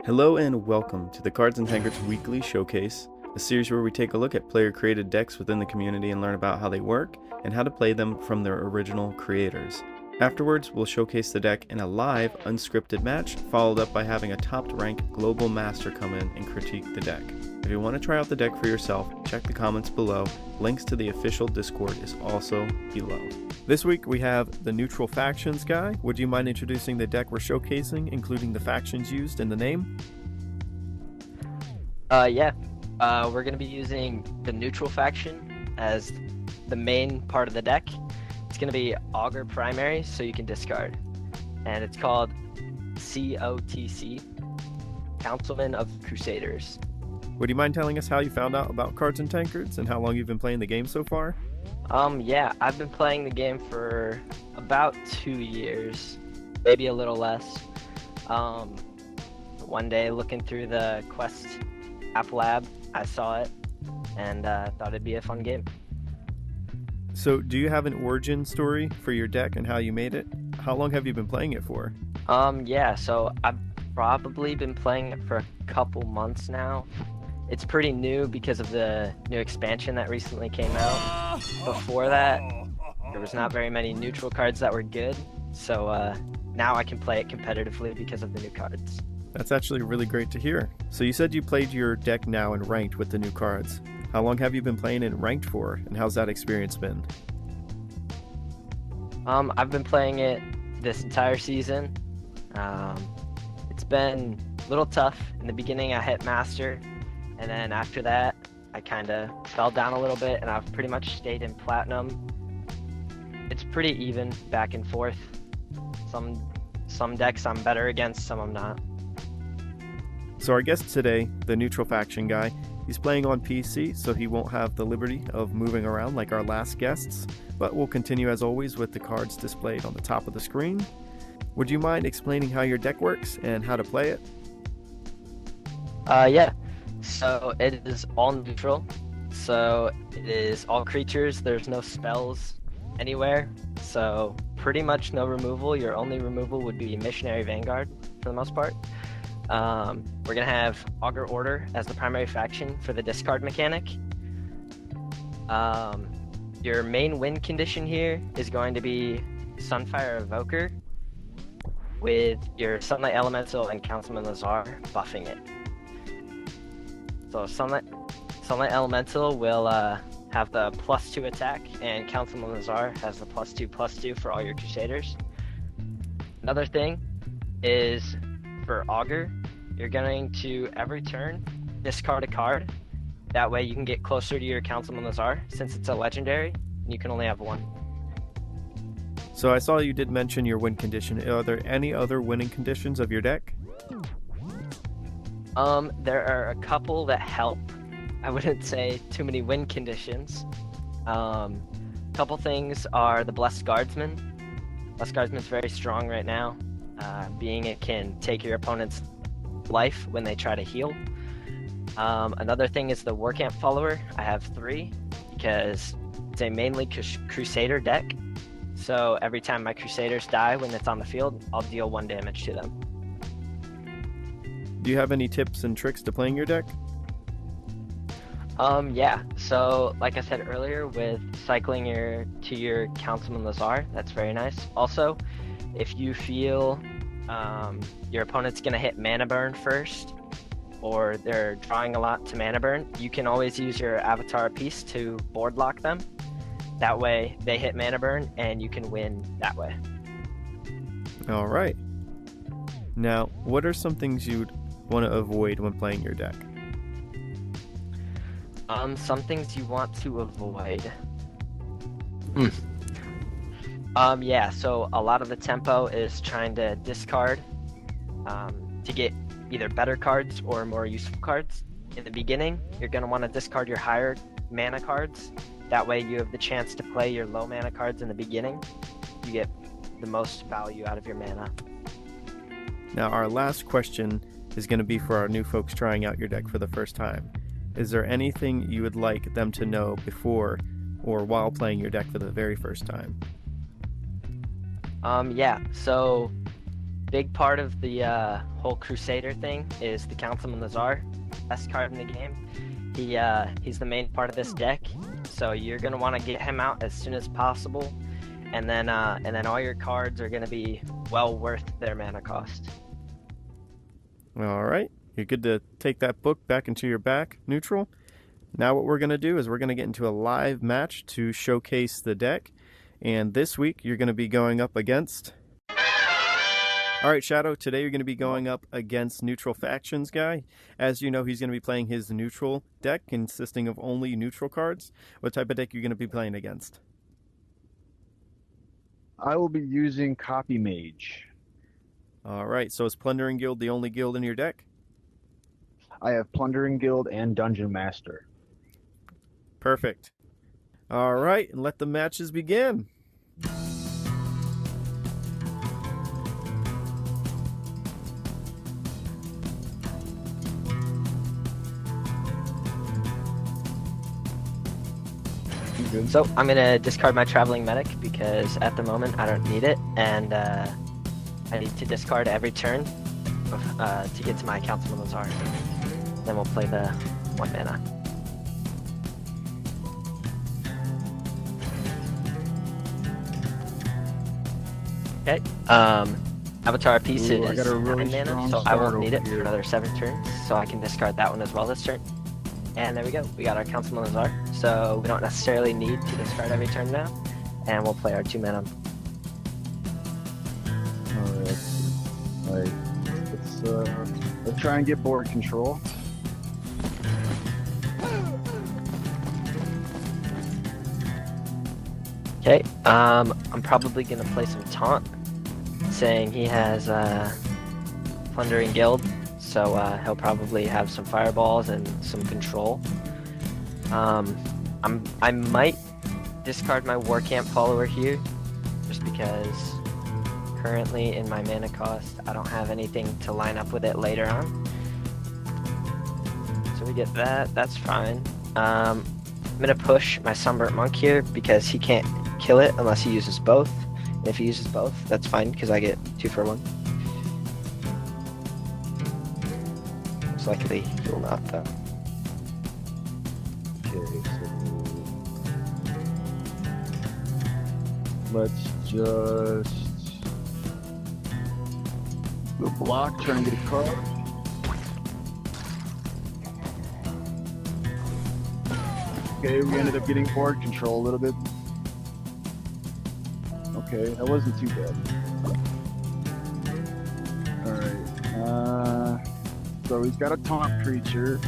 Hello and welcome to the Cards Tankards Weekly Showcase, a series where we take a look at player-created decks within the community and learn about how they work and how to play them from their original creators. Afterwards, we'll showcase the deck in a live, unscripted match, followed up by having a top-ranked global master come in and critique the deck. If you want to try out the deck for yourself, check the comments below. Links to the official Discord is also below. This week we have the Neutral Factions guy. Would you mind introducing the deck we're showcasing, including the factions used in the name? We're going to be using the Neutral Faction as the main part of the deck. It's going to be Augur primary, so you can discard. And it's called COTC, Councilman of Crusaders. Would you mind telling us how you found out about Cards and Tankards and how long you've been playing the game so far? I've been playing the game for about 2 years, maybe a little less. One day looking through the Quest app lab, I saw it and thought it'd be a fun game. So do you have an origin story for your deck and how you made it? How long have you been playing it for? So I've probably been playing it for a couple months now. It's pretty new because of the new expansion that recently came out. Before that, there was not very many neutral cards that were good, so now I can play it competitively because of the new cards. That's actually really great to hear. So you said you played your deck now in ranked with the new cards. How long have you been playing in ranked for, and how's that experience been? I've been playing it this entire season. It's been a little tough. In the beginning I hit master, and then after that I kind of fell down a little bit, and I've pretty much stayed in platinum. It's pretty even back and forth. Some decks I'm better against, some I'm not. So our guest today, the Neutral Faction guy, he's playing on PC, so he won't have the liberty of moving around like our last guests, but we'll continue as always with the cards displayed on the top of the screen. Would you mind explaining how your deck works and how to play it? So it is all neutral. So it is all creatures. There's no spells anywhere. So pretty much no removal. Your only removal would be Missionary Vanguard for the most part. We're going to have Augur Order as the primary faction for the discard mechanic. Your main win condition here is going to be Sunfire Evoker with your Sunlight Elemental and Councilman Lazar buffing it. So Sunlight Elemental will have the +2 attack, and Councilman Lazar has the +2/+2 for all your Crusaders. Another thing is for Augur, you're going to every turn discard a card. That way you can get closer to your Councilman Lazar, since it's a legendary and you can only have one. So I saw you did mention your win condition. Are there any other winning conditions of your deck? There are a couple that help. I wouldn't say too many win conditions. Couple things are the Blessed Guardsman. Blessed Guardsman's very strong right now, being it can take your opponent's life when they try to heal. Another thing is the Warcamp Follower. I have 3 because it's a mainly Crusader deck. So every time my Crusaders die when it's on the field, I'll deal 1 damage to them. Do you have any tips and tricks to playing your deck? So like I said earlier, with cycling to your Councilman Lazar, that's very nice. Also, if you feel your opponent's gonna hit mana burn first, or they're drawing a lot to mana burn, you can always use your Avatar piece to board lock them. That way they hit mana burn and you can win that way. All right. Now, what are some things you'd want to avoid when playing your deck? Some things you want to avoid. So a lot of the tempo is trying to discard to get either better cards or more useful cards. In the beginning, you're going to want to discard your higher mana cards. That way you have the chance to play your low mana cards in the beginning. You get the most value out of your mana. Now, our last question is going to be for our new folks trying out your deck for the first time. Is there anything you would like them to know before or while playing your deck for the very first time? So big part of the whole Crusader thing is the Councilman Lazar, best card in the game. He's the main part of this deck, so you're gonna want to get him out as soon as possible, and then all your cards are gonna be well worth their mana cost. All right, you're good to take that book back into your back, Neutral. Now what we're going to do is we're going to get into a live match to showcase the deck. And this week you're going to be going up against... All right, Shadow, today you're going to be going up against NeutralFactionsGuy. As you know, he's going to be playing his neutral deck consisting of only neutral cards. What type of deck are you going to be playing against? I will be using Copy Mage. All right, so is Plundering Guild the only guild in your deck? I have Plundering Guild and Dungeon Master. Perfect. All right, and let the matches begin. So I'm gonna discard my Traveling Medic because at the moment I don't need it, and I need to discard every turn to get to my Councilman Lazar. Then we'll play the 1 mana. Okay. Avatar piece is I got a really 9 mana, strong so I won't start need it over for here. another 7 turns. So I can discard that one as well this turn. And there we go. We got our Councilman Lazar. So we don't necessarily need to discard every turn now. And we'll play our 2 mana. Alright. Let's try and get board control. Okay. I'm probably gonna play some taunt, saying he has Plundering Guild, so he'll probably have some fireballs and some control. I might discard my War Camp follower here, just because currently in my mana cost I don't have anything to line up with it later on. So we get that. That's fine. I'm gonna push my Sunburnt Monk here because he can't kill it unless he uses both. And if he uses both, that's fine because I get 2 for 1. Most likely he will not though. Okay, so let's just go block, try and get a card. Okay, we ended up getting board control a little bit. Okay, that wasn't too bad. Alright, so he's got a taunt creature.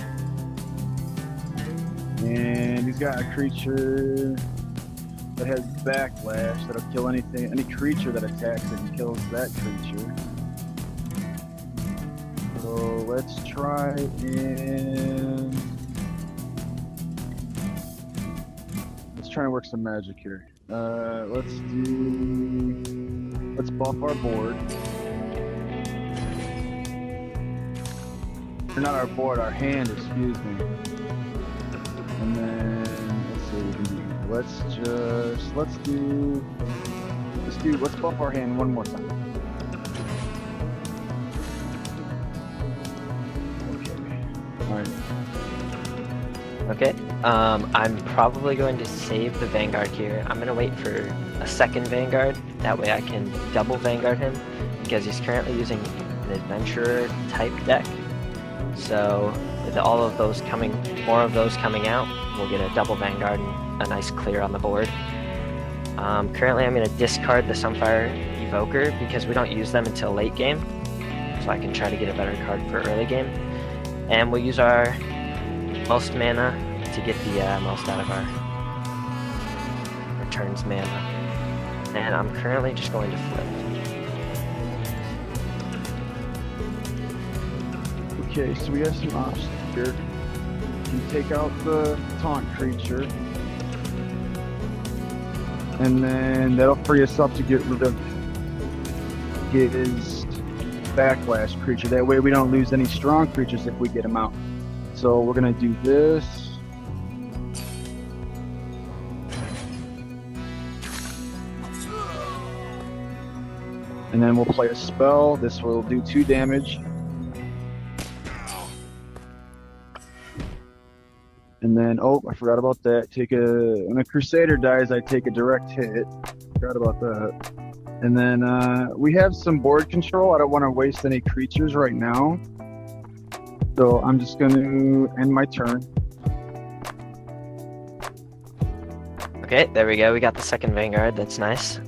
And he's got a creature that has backlash that'll kill anything, any creature that attacks it and kills that creature. So let's try and work some magic here. Let's buff our board. Or not our board, our hand, excuse me. And then let's see what we can do. Let's buff our hand one more time. Okay. Alright. Okay. I'm probably going to save the Vanguard here. I'm gonna wait for a second Vanguard. That way I can double Vanguard him because he's currently using an Adventurer type deck. So with all of those coming, more of those coming out, we'll get a double Vanguard and a nice clear on the board. Currently I'm gonna discard the Sunfire Evoker because we don't use them until late game. So I can try to get a better card for early game. And we'll use our most mana to get the most out of our returns mana. And I'm currently just going to flip. Okay, so we have some options here. You take out the taunt creature. And then that'll free us up to get rid of his backlash creature. That way we don't lose any strong creatures if we get him out. So we're gonna do this. And then we'll play a spell. This will do 2 damage. And then, oh, I forgot about that. When a Crusader dies, I take a direct hit. Forgot about that. And then we have some board control. I don't want to waste any creatures right now. So I'm just going to end my turn. Okay, there we go. We got the second Vanguard. That's nice.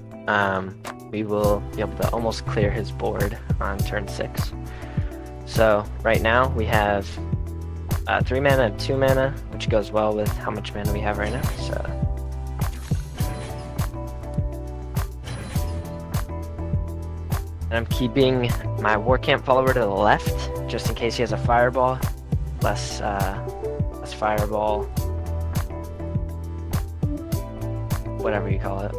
We will be able to almost clear his board on turn 6. So right now we have 3 mana and 2 mana, which goes well with how much mana we have right now. So and I'm keeping my War Camp follower to the left, just in case he has a fireball. Less fireball, whatever you call it.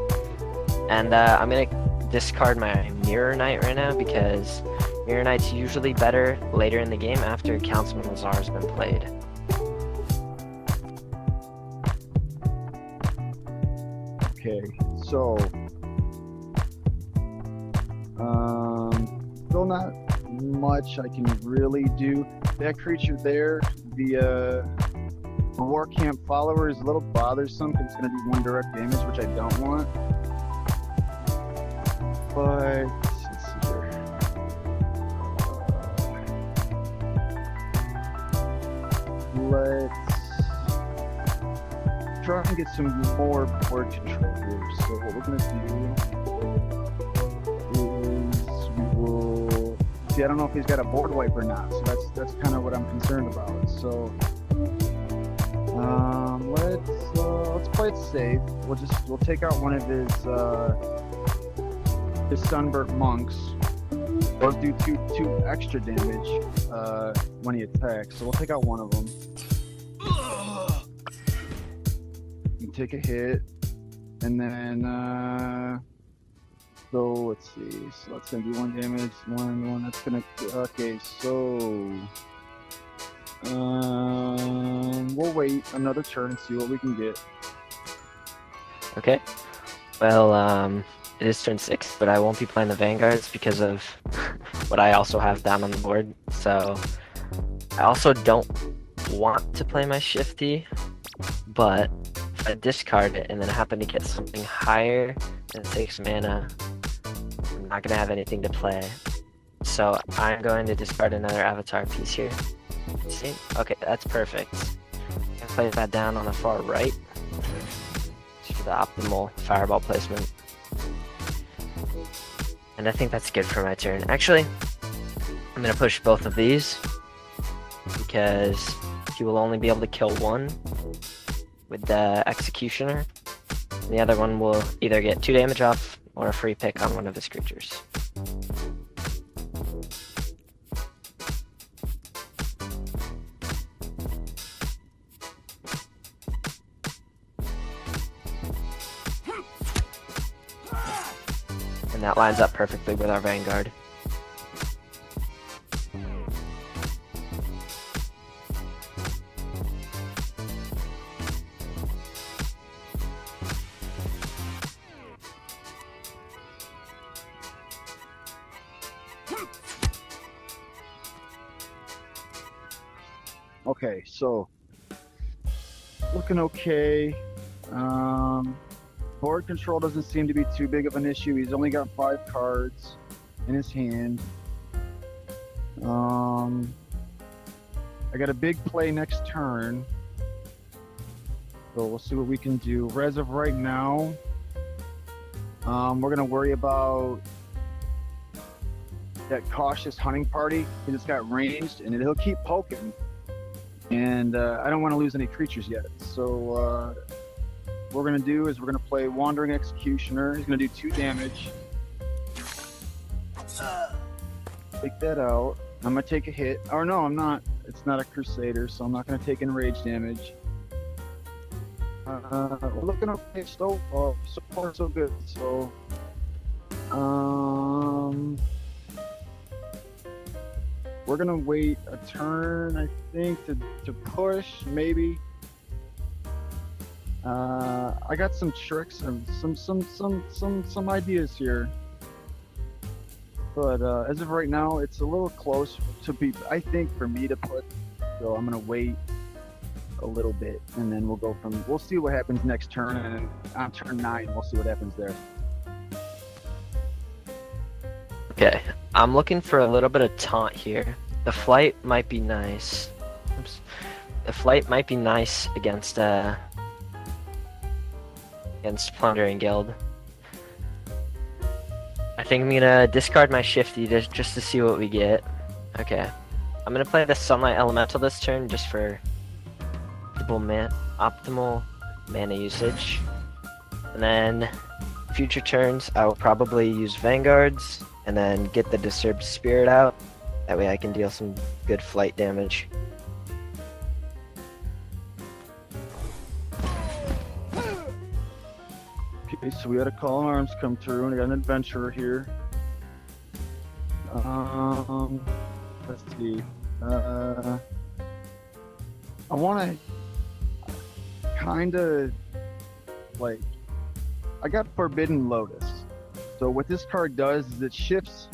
And I'm gonna discard my Mirror Knight right now because Mirror Knight's usually better later in the game after Councilman Lazar's been played. Okay, so still not much I can really do. That creature there, the War Camp follower, is a little bothersome because it's going to do 1 direct damage, which I don't want. But let's see here. Let's try and get some more board control here. So what we're going to do is we will see. I don't know if he's got a board wipe or not, so that's kind of what I'm concerned about. So let's play it safe. We'll take out one of his sunburnt monks. Those do two extra damage when he attacks, so we'll take out one of them. You take a hit, and then so let's see. So that's gonna do 1 damage, one. That's gonna okay. So we'll wait another turn and see what we can get. Okay. Well, it is turn 6, but I won't be playing the Vanguards because of what I also have down on the board. So I also don't want to play my Shifty, but if I discard it and then happen to get something higher than 6 mana, I'm not going to have anything to play. So I'm going to discard another avatar piece here. See? Okay, that's perfect. I place that down on the far right for the optimal fireball placement. And I think that's good for my turn. Actually, I'm going to push both of these because he will only be able to kill one with the Executioner. And the other one will either get 2 damage off or a free pick on one of his creatures. And that lines up perfectly with our Vanguard. Okay, so looking okay. Board control doesn't seem to be too big of an issue. He's only got 5 cards in his hand. I got a big play next turn, so we'll see what we can do. As of right now, we're gonna worry about that cautious hunting party because it's got ranged and he'll keep poking. And I don't want to lose any creatures yet. So what we're going to do is we're going to play Wandering Executioner. He's going to do 2 damage. Take that out. I'm going to take a hit. Or no, I'm not. It's not a Crusader, so I'm not going to take enrage damage. We're looking okay so far, so good. So, we're gonna wait a turn, I think, to push, maybe. I got some tricks and some ideas here. But as of right now, it's a little close to be, I think, for me to put. So I'm going to wait a little bit, and then we'll see what happens next turn, and then on turn 9, we'll see what happens there. Okay, I'm looking for a little bit of taunt here. The flight might be nice. Oops. The flight might be nice against Plundering Guild. I think I'm gonna discard my Shifty just to see what we get. Okay, I'm gonna play the Sunlight Elemental this turn just for optimal mana usage. And then future turns, I will probably use Vanguards and then get the Disturbed Spirit out. That way I can deal some good flight damage. Okay, so we had a Call of Arms come through, and we got an Adventurer here. Let's see. I want to kind of like. I got Forbidden Lotus. So what this card does is it shifts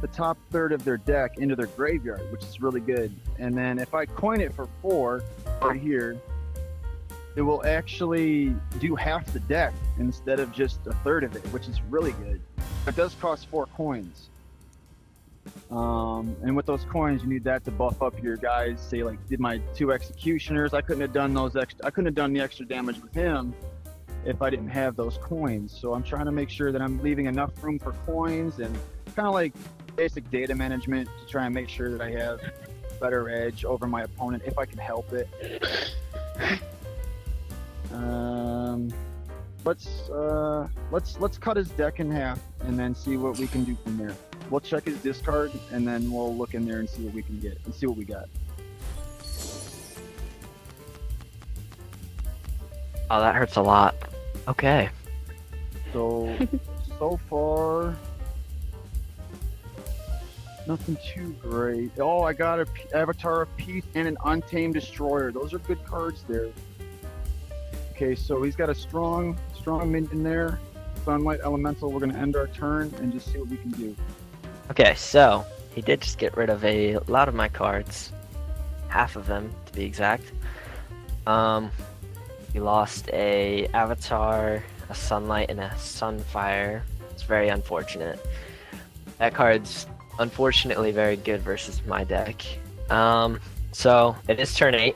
the top third of their deck into their graveyard, which is really good. And then if I coin it for 4 right here, it will actually do half the deck instead of just a third of it, which is really good. It does cost 4 coins. And with those coins, you need that to buff up your guys. Say, like, did my 2 Executioners, I couldn't have done the extra damage with him if I didn't have those coins. So I'm trying to make sure that I'm leaving enough room for coins and kind of like basic data management to try and make sure that I have better edge over my opponent if I can help it. Let's cut his deck in half and then see what we can do from there. We'll check his discard and then we'll look in there and see what we can get and see what we got. Oh, that hurts a lot. Okay. So far, nothing too great. Oh, I got a Avatar of Peace and an Untamed Destroyer. Those are good cards there. Okay, so he's got a strong minion there. Sunlight Elemental. We're gonna end our turn and just see what we can do. Okay, so he did just get rid of a lot of my cards. Half of them, to be exact. He lost a Avatar, a Sunlight, and a Sunfire. It's very unfortunate. That card's unfortunately very good versus my deck. So it is turn 8.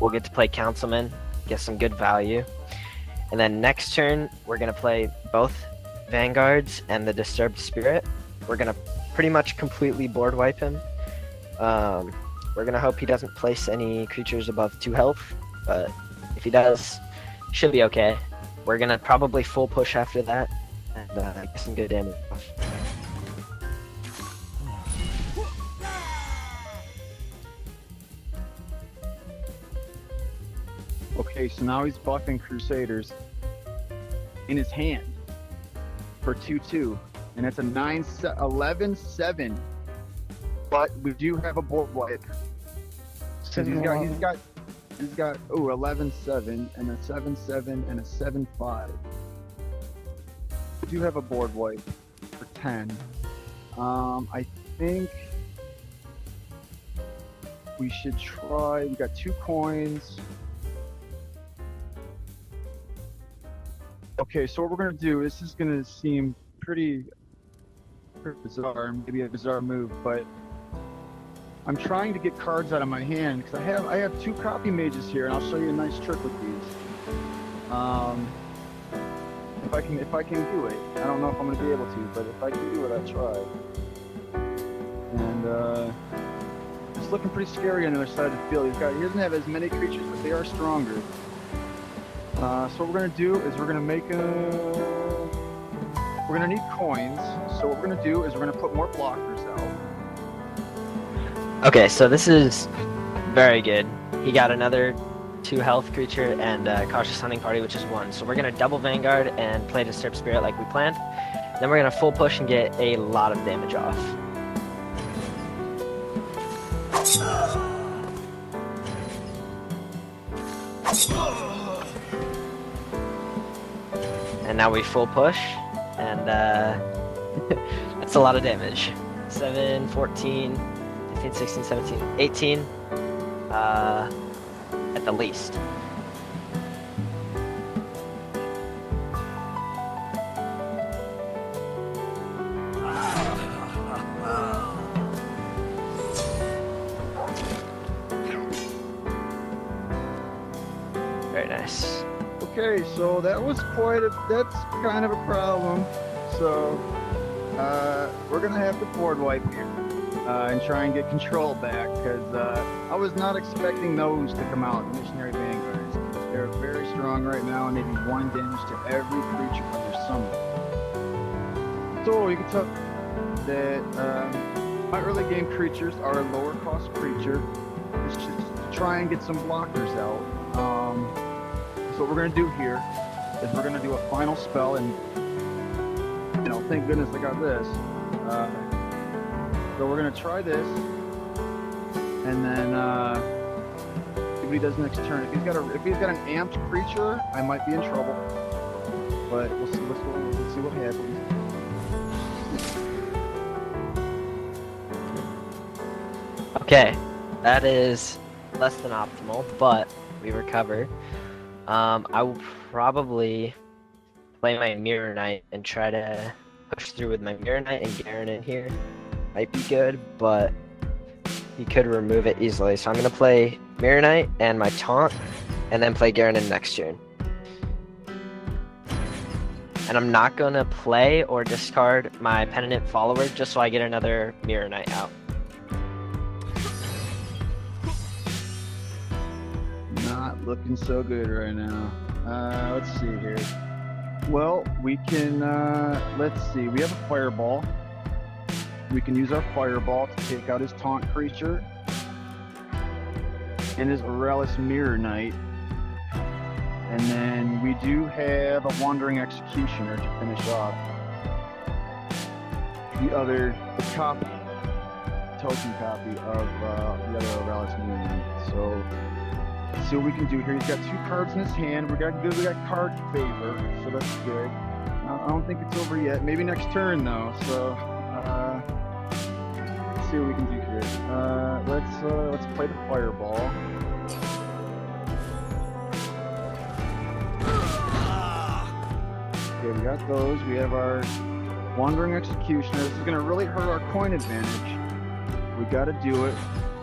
We'll get to play Councilman, get some good value. And then next turn, we're going to play both Vanguards and the Disturbed Spirit. We're going to pretty much completely board wipe him. We're going to hope he doesn't place any creatures above 2 health, but if he does, should be okay. We're going to probably full push after that and get some good damage off. Okay, so now he's buffing Crusaders in his hand for 2/2, and it's a 11/7. But we do have a board wipe. So he's got 11/7 and a 7/7 and a 7/5. We do have a board wipe for 10. I think we should try. We got 2 coins. Okay, so what we're gonna do, this is gonna seem pretty bizarre, maybe a bizarre move, but I'm trying to get cards out of my hand because I have 2 copy mages here, and I'll show you a nice trick with these. If I can do it, I don't know if I'm gonna be able to, but if I can do it, I'll try. And it's looking pretty scary on the other side of the field. He doesn't have as many creatures, but they are stronger. So what we're gonna do is we're gonna need coins. So what we're gonna do is we're gonna put more blockers out. Okay, so this is very good. He got another 2 health creature and Cautious Hunting Party, which is 1. So we're gonna double Vanguard and play Disturbed Spirit like we planned. Then we're gonna full push and get a lot of damage off. And now we full push, and that's a lot of damage. 7, 14, 15, 16, 17, 18. At the least. Very nice. Okay, so that's kind of a problem. So, we're gonna have to board wipe here, and try and get control back, because, I was not expecting those to come out, Missionary Vanguards. They're very strong right now, and they do 1 damage to every creature under summon. So, you can tell that, my early game creatures are a lower cost creature. It's just to try and get some blockers out. So what we're going to do here is we're going to do a final spell, and, you know, thank goodness I got this. So we're going to try this, and then see what he does next turn. If he's got an amped creature, I might be in trouble, but we'll see. Let's see what happens. Okay, that is less than optimal, but we recover. I will probably play my Mirror Knight and try to push through with my Mirror Knight and Garen in here. Might be good, but he could remove it easily. So I'm going to play Mirror Knight and my Taunt, and then play Garen in next turn. And I'm not going to play or discard my Penitent Follower just so I get another Mirror Knight out. Not looking so good right now. Let's see here. Well, we can, let's see. We have a Fireball. We can use our Fireball to take out his Taunt creature and his Aurelius Mirror Knight. And then we do have a Wandering Executioner to finish off the token copy of the other Aurelius Mirror Knight. So let's see what we can do here. He's got 2 cards in his hand. We got card favor, so that's good. I don't think it's over yet. Maybe next turn though. So let's see what we can do here. Let's play the Fireball. Okay, we got those. We have our Wandering Executioner. This is gonna really hurt our coin advantage. We gotta do it.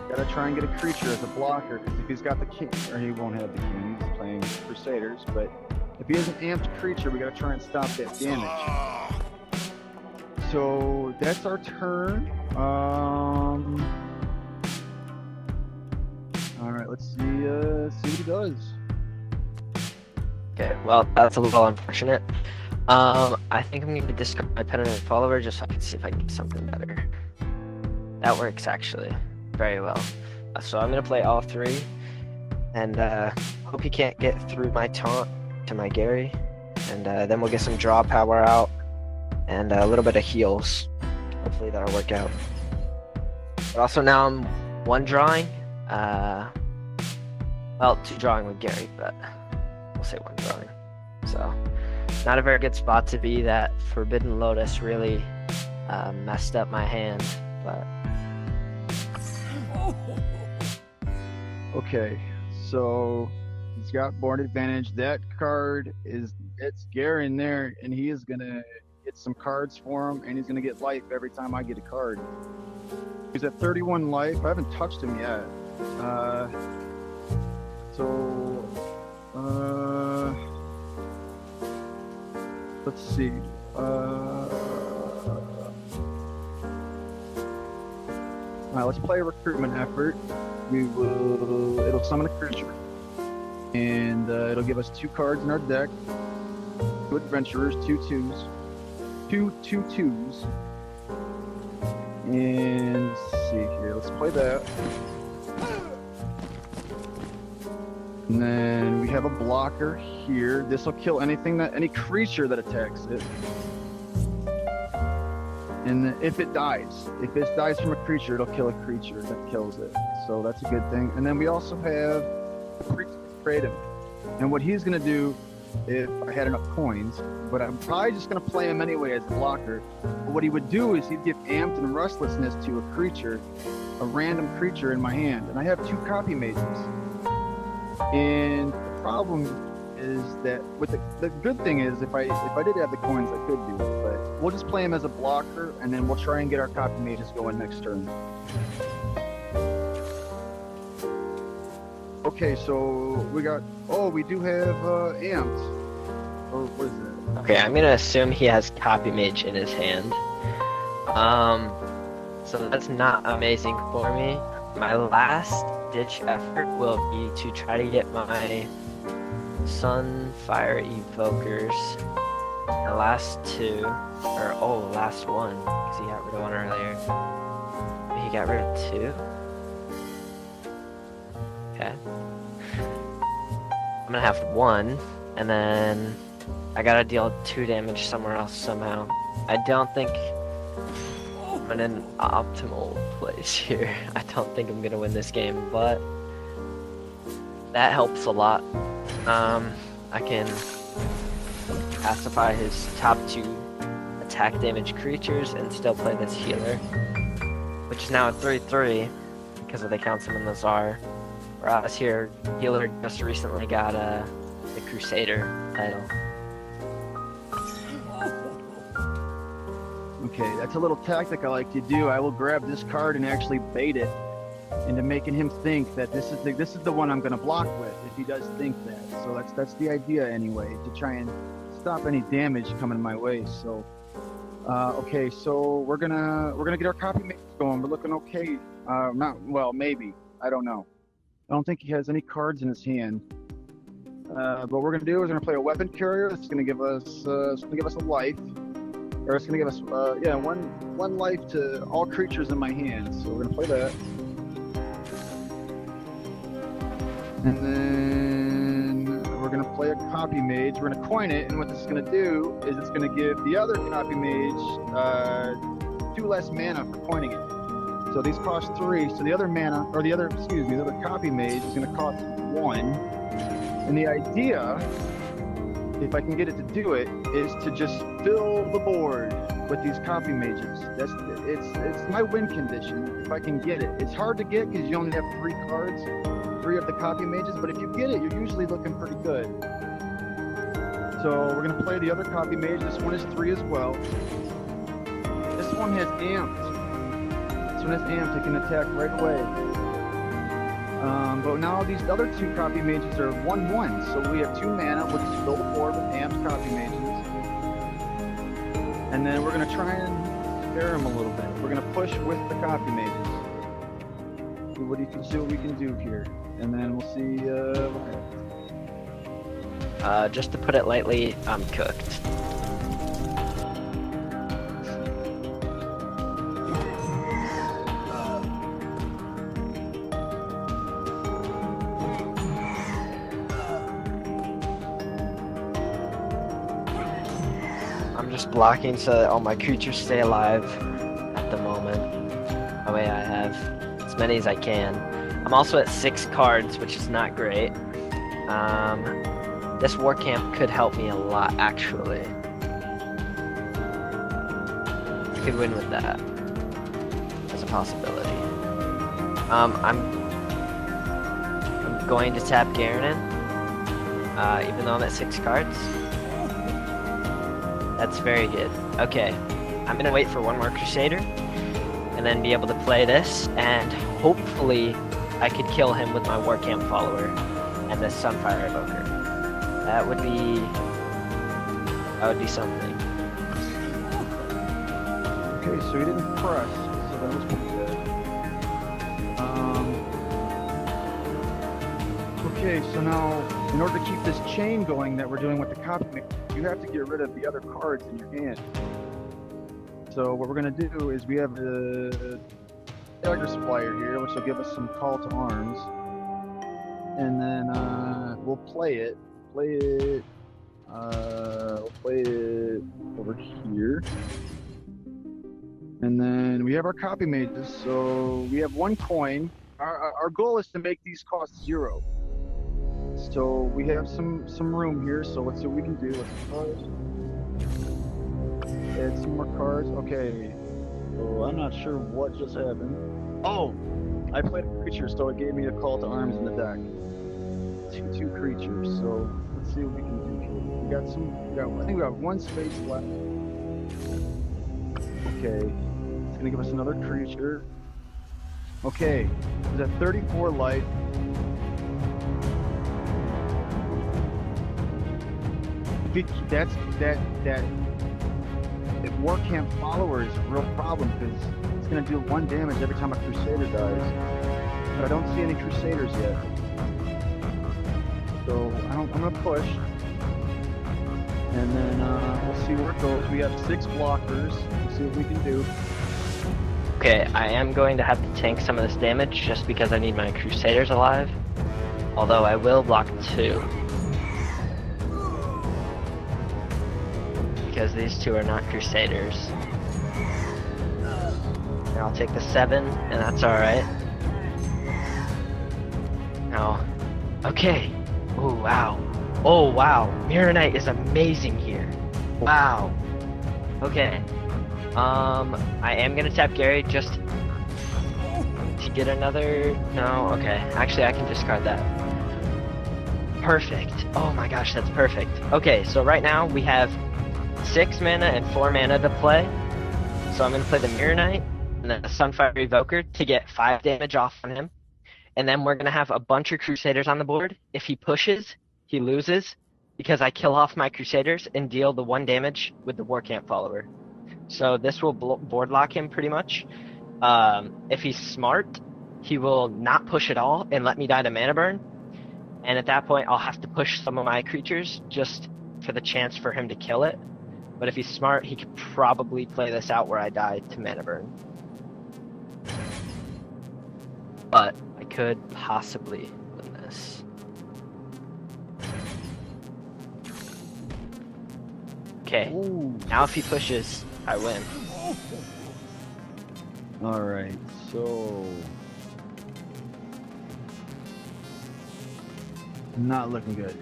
Gotta try and get a creature as a blocker, because if he's got the king, or he won't have the king, he's playing Crusaders, but if he has an amped creature, we gotta try and stop that damage. So that's our turn. Alright, let's see what he does. Okay, well, that's a little unfortunate. I think I'm going to discard my Penitent Follower just so I can see if I can get something better. That works, actually, very well. So I'm going to play all 3, and hope he can't get through my Taunt to my Gary, and then we'll get some draw power out, and a little bit of heals. Hopefully that'll work out. But also now I'm 1 drawing, well, 2 drawing with Gary, but we'll say 1 drawing. So, not a very good spot to be. That Forbidden Lotus really messed up my hand, but... Okay, so he's got board advantage. That card it's Garen there, and he is gonna get some cards for him, and he's gonna get life every time I get a card. He's at 31 life. I haven't touched him yet. Let's see. Alright, let's play a recruitment effort. It'll summon a creature, and it'll give us 2 cards in our deck. 2 adventurers, 2 2s. 2 2s. And let's see here. Let's play that. And then we have a blocker here. This will kill any creature that attacks it. And if it dies from a creature, it'll kill a creature that kills it. So that's a good thing. And then we also have Freedom. And what he's gonna do if I had enough coins, but I'm probably just going to play him anyway as a blocker. But what he would do is he'd give amped and restlessness to a creature, a random creature in my hand, and I have 2 copy mages. And the problem is that with the good thing is if I did have the coins, I could do it, but we'll just play him as a blocker, and then we'll try and get our copy mages going next turn. Okay, so we got, we do have amped. Or what is that? Okay, I'm gonna assume he has Copy Mage in his hand. So that's not amazing for me. My last ditch effort will be to try to get my Sunfire Evokers. The last 2, or last one, because he got rid of one earlier. He got rid of 2? Okay. I'm gonna have 1, and then I gotta deal 2 damage somewhere else somehow. I don't think I'm in an optimal place here. I don't think I'm gonna win this game, but that helps a lot. I can pacify his top 2 attack damage creatures and still play this healer, which is now a 3/3 because of the Councilman Lazar. Whereas here, healer just recently got the Crusader title. Okay, that's a little tactic I like to do. I will grab this card and actually bait it into making him think that this is the one I'm going to block with, if he does think that. So that's the idea anyway, to try and stop any damage coming my way. So okay, so we're gonna get our copy mates going. We're looking okay. Maybe, I don't know. I don't think he has any cards in his hand. But what we're gonna do is we're gonna play a weapon carrier. It's gonna give us a life, or it's gonna give us one life to all creatures in my hand. So we're gonna play that. And then we're going to play a copy mage. We're going to coin it, and what this is going to do is it's going to give the other copy mage 2 less mana for coining it. So these cost 3, so the other copy mage is going to cost 1. And the idea, if I can get it to do it, is to just fill the board with these copy mages. It's my win condition if I can get it. It's hard to get because you only have 3 cards. 3 of the copy mages, but if you get it, you're usually looking pretty good. So we're going to play the other copy mage. This one is 3 as well. This one has amped. This one has amped. It can attack right away. But now these other 2 copy mages are 1/1, so we have 2 mana. We'll just fill the board with amped copy mages. And then we're going to try and spare them a little bit. We're going to push with the copy mages. See what we can do here. And then we'll see what happens. Just to put it lightly, I'm cooked. I'm just blocking so that all my creatures stay alive at the moment. That way I have as many as I can. I'm also at 6 cards, which is not great. This war camp could help me a lot, actually. I could win with that. As a possibility. I'm going to tap Garanon, even though I'm at 6 cards. That's very good. Okay, I'm gonna wait for 1 more Crusader, and then be able to play this, and hopefully I could kill him with my War Camp follower and the Sunfire Evoker. That would be something. Okay, so he didn't press, so that was pretty good. Okay, so now in order to keep this chain going that we're doing with the copy, you have to get rid of the other cards in your hand. So what we're going to do is we have the Dagger Supplier here, which will give us some call to arms. And then we'll play it. We'll play it over here. And then we have our copy mages. So we have 1 coin. Our goal is to make these cost 0. So we have some room here. So let's see what we can do. Let's add some more cards. Okay. So I'm not sure what just happened. Oh, I played a creature, so it gave me a call to arms in the deck. 2/2 creatures. So let's see what we can do here. We got some. I think we got one space left. Okay. It's gonna give us another creature. Okay. Is that 34 life? That War Camp Follower is a real problem because it's going to do 1 damage every time a Crusader dies. But I don't see any Crusaders yet. So I'm going to push. And then we'll see where it goes. We have 6 blockers. We'll see what we can do. Okay, I am going to have to tank some of this damage just because I need my Crusaders alive. Although I will block 2. Because these 2 are not Crusaders. And I'll take the 7, and that's alright. Now, okay. Oh, wow. Oh, wow. Mirror Knight is amazing here. Wow. Okay. I am gonna tap Gary just to get another... No, okay. Actually, I can discard that. Perfect. Oh my gosh, that's perfect. Okay, so right now we have 6 mana and 4 mana to play. So I'm going to play the Mirror Knight and then the Sunfire Evoker to get 5 damage off on him. And then we're going to have a bunch of Crusaders on the board. If he pushes, he loses because I kill off my Crusaders and deal the 1 damage with the War Camp Follower. So this will board lock him pretty much. If he's smart, he will not push at all and let me die to mana burn. And at that point, I'll have to push some of my creatures just for the chance for him to kill it. But if he's smart, he could probably play this out where I die to mana burn. But I could possibly win this. Okay, now if he pushes, I win. Alright, so... Not looking good.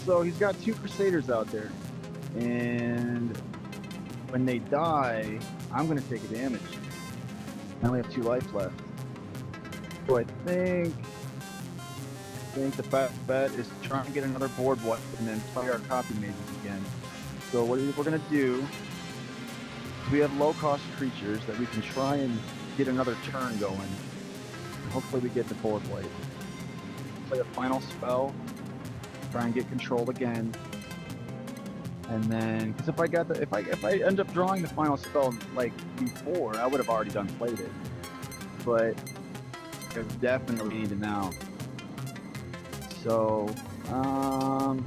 So he's got 2 Crusaders out there. And when they die, I'm going to take a damage. I only have 2 life left. So I think the best bet is to try and get another board wipe and then play our copy mages again. So what we're going to do, we have low cost creatures that we can try and get another turn going. And hopefully we get the board wipe. Play a final spell, try and get control again. And then, because if I end up drawing the final spell like before, I would have already done played it. But I definitely need it now. So, oh,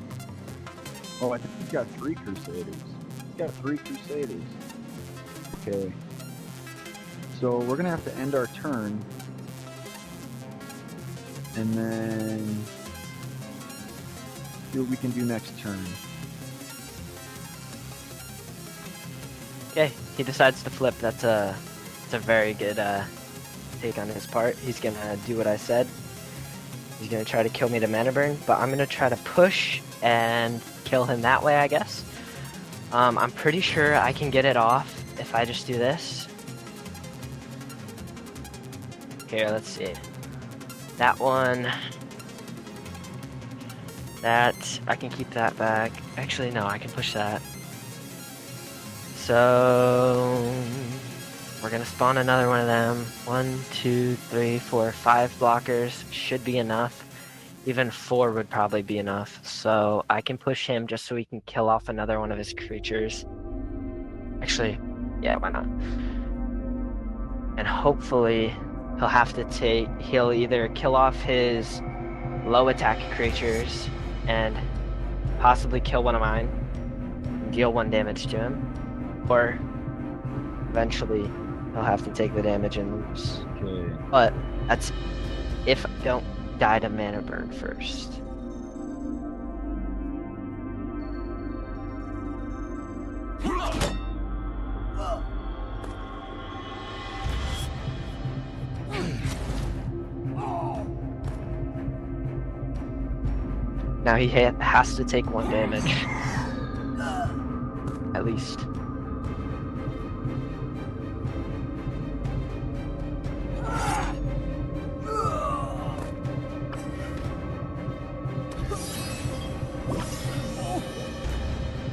I think he's got 3 Crusaders. He's got 3 Crusaders. Okay. So we're gonna have to end our turn, and then see what we can do next turn. Okay, he decides to flip. That's a very good take on his part. He's gonna do what I said. He's gonna try to kill me to mana burn, but I'm gonna try to push and kill him that way, I guess. I'm pretty sure I can get it off if I just do this. Here, let's see. That one. That, I can keep that back. Actually, no, I can push that. So, we're gonna spawn another one of them. 1, 2, 3, 4, 5 blockers. Should be enough. Even 4 would probably be enough. So, I can push him just so he can kill off another one of his creatures. Actually, yeah, why not? And hopefully, he'll either kill off his low attack creatures and possibly kill one of mine and deal 1 damage to him. Or eventually he'll have to take the damage and lose. Okay. But that's if I don't die to mana burn first. Now he has to take 1 damage. At least.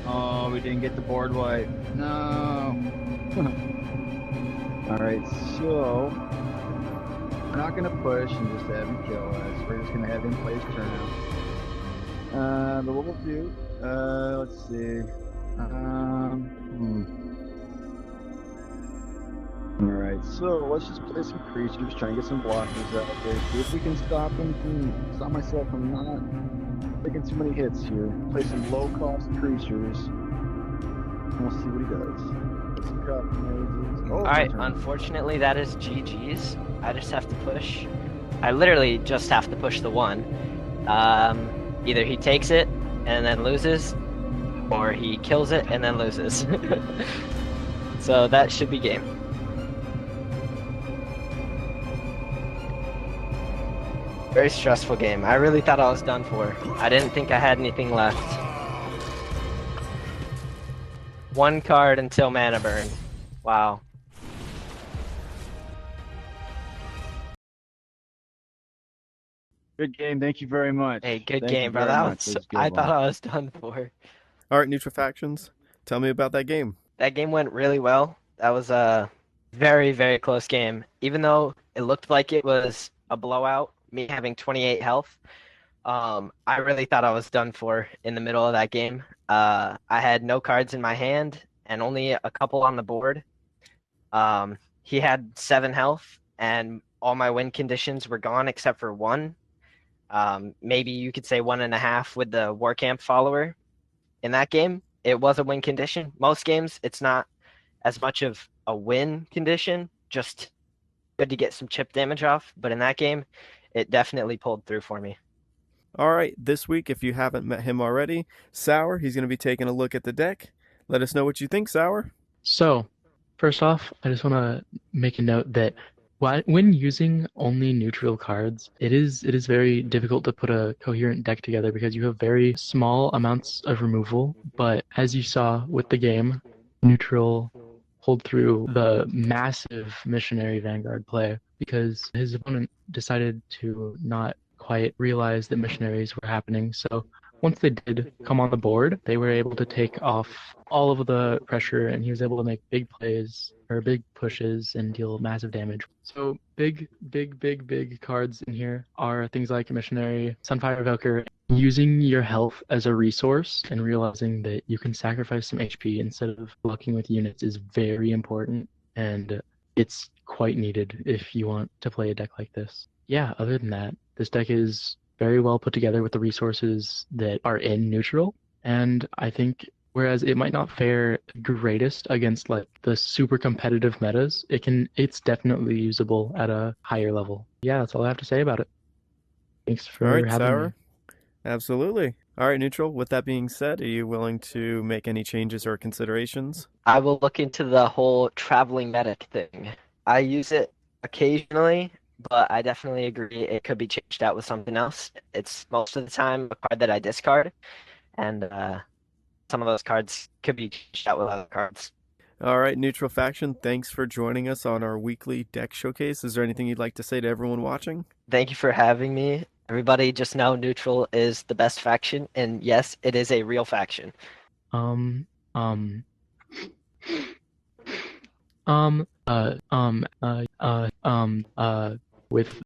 Oh, we didn't get the board wipe. No. Alright, so we're not gonna push and just have him kill us. We're just gonna have him play his turn. But what we'll do, let's see. Alright, so let's just play some creatures, try and get some blockers out there. See if we can stop him. Stop myself from not taking too many hits here. Play some low-cost creatures, and we'll see what he does. Get some crop mazes. Oh, Alright, unfortunately that is GG's. I just have to push. I literally just have to push the 1. Either he takes it and then loses, or he kills it and then loses. So that should be game. Very stressful game. I really thought I was done for. I didn't think I had anything left. 1 card until mana burn. Wow. Good game, thank you very much. Hey, good Thank game, you bro. very That much. was, It was a good I one. thought I was done for. All right, Neutral Factions, tell me about that game. That game went really well. That was a very, very close game. Even though it looked like it was a blowout, me having 28 health, I really thought I was done for in the middle of that game. I had no cards in my hand and only a couple on the board. He had 7 health, and all my win conditions were gone except for 1. Maybe you could say 1.5 with the War Camp follower. In that game, it was a win condition. Most games, it's not as much of a win condition, just good to get some chip damage off. But in that game, it definitely pulled through for me. All right, this week, if you haven't met him already, Sour, he's going to be taking a look at the deck. Let us know what you think, Sour. So, first off, I just want to make a note that when using only neutral cards, it is very difficult to put a coherent deck together because you have very small amounts of removal. But as you saw with the game, neutral pulled through the massive Missionary Vanguard play because his opponent decided to not quite realize that missionaries were happening. So once they did come on the board, they were able to take off all of the pressure, and he was able to make big plays or big pushes and deal massive damage. So big cards in here are things like Missionary, Sunfire Evoker. Using your health as a resource and realizing that you can sacrifice some HP instead of blocking with units is very important, and it's quite needed if you want to play a deck like this. Yeah, other than that, this deck is very well put together with the resources that are in neutral, and I think whereas it might not fare greatest against like the super competitive metas, it's definitely usable at a higher level. Yeah, that's all I have to say about it. Thanks for All right, having Sour. me. Absolutely. All right, Neutral, with that being said, are you willing to make any changes or considerations? I will look into the whole traveling medic thing. I use it occasionally, but I definitely agree it could be changed out with something else. It's most of the time a card that I discard, and some of those cards could be changed out with other cards. All right, Neutral Faction, thanks for joining us on our weekly deck showcase. Is there anything you'd like to say to everyone watching? Thank you for having me. Everybody just know Neutral is the best faction, and yes, it is a real faction. Um, um, with